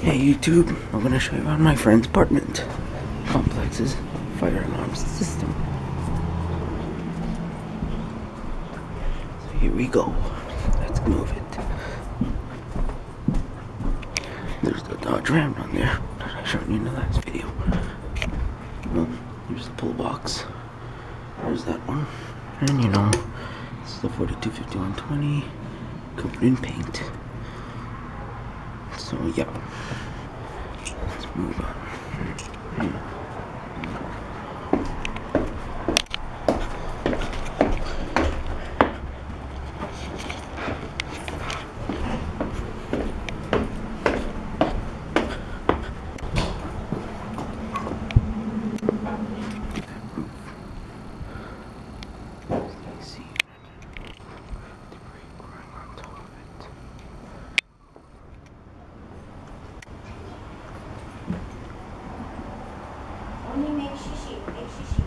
Hey YouTube, I'm gonna show you around my friend's apartment complex's fire alarm system. So here we go. Let's move it. There's the Dodge Ram on there that I showed you in the last video. Well, here's the pull box. There's that one. And you know, this is the 425120 covered in paint. So yeah. Let's move on. Only make shishi, make shishi.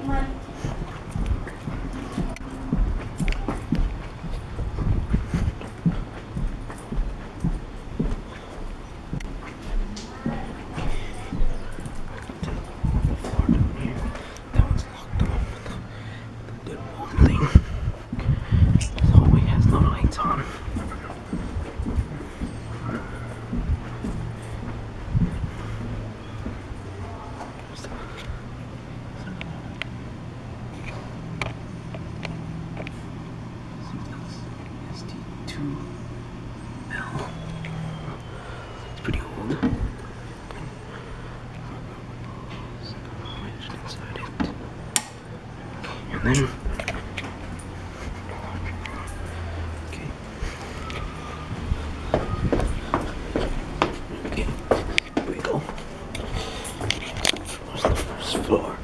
Come on. That one's locked up with the deadbolt thing. This hallway has no lights on. SD2L. It's pretty old. Inside it. And then okay. Okay, here we go. Where's the first floor?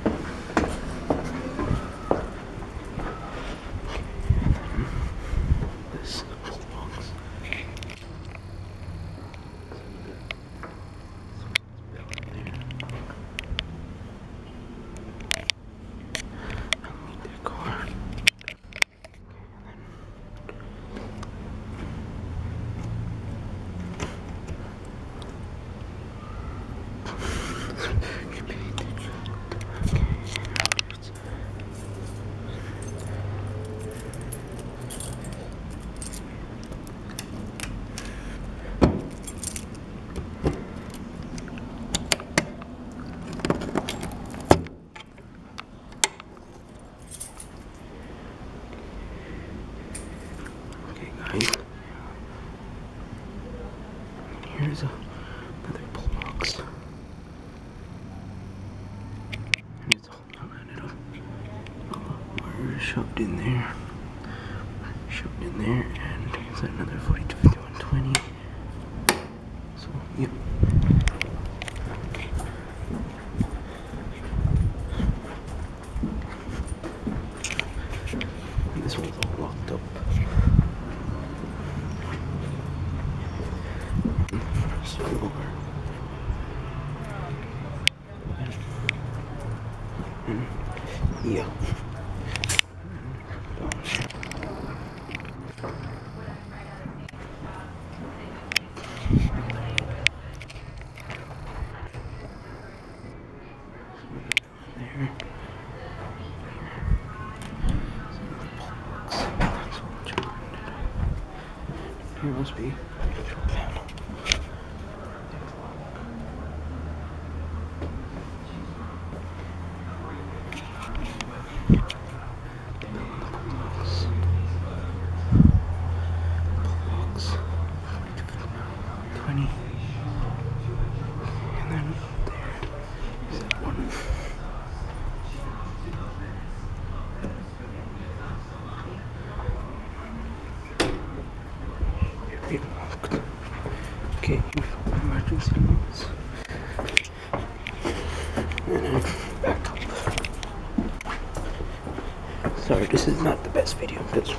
This box. Here's another pull box. And it's all mounted up. Wire shoved in there. Shoved in there, and here's another 425120. So, yep. And this one's all locked up. Yeah. There. Here must be a control panel. And then there is that one. Straight locked. Okay, emergency modes. And then back up. Sorry, this is not the best video because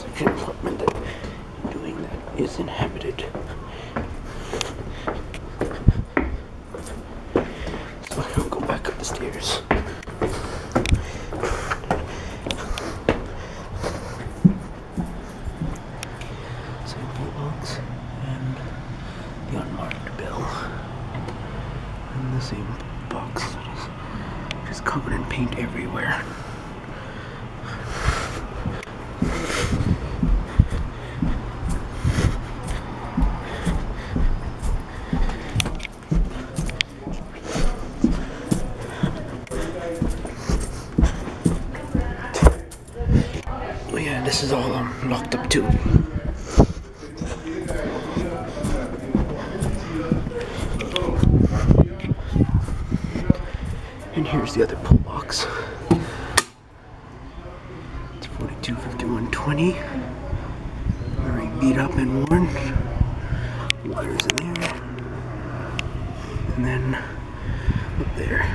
it's an apartment that doing that is inhabited. So I'll go back up the stairs. Sample box and the unmarked bill. And the same box that is just covered in paint everywhere. Oh yeah, this is all locked up too. And here's the other pull box. It's 42, 51, 20. Very beat up and worn. Wires in there. And then up there.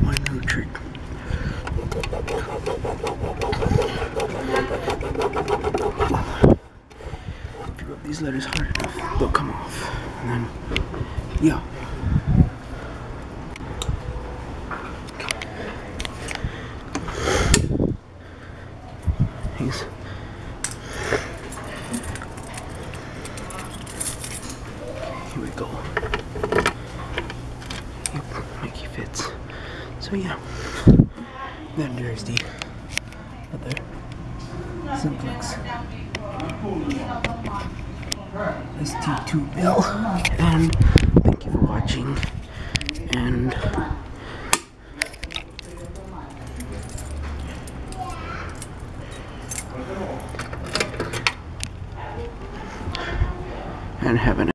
My little trick. If you rub these letters hard enough, they'll come off. And then, yeah. Here we go. Yep, Mickey fits. So yeah. Then there's the other Simplex ST2 bill. And thank you for watching. And have an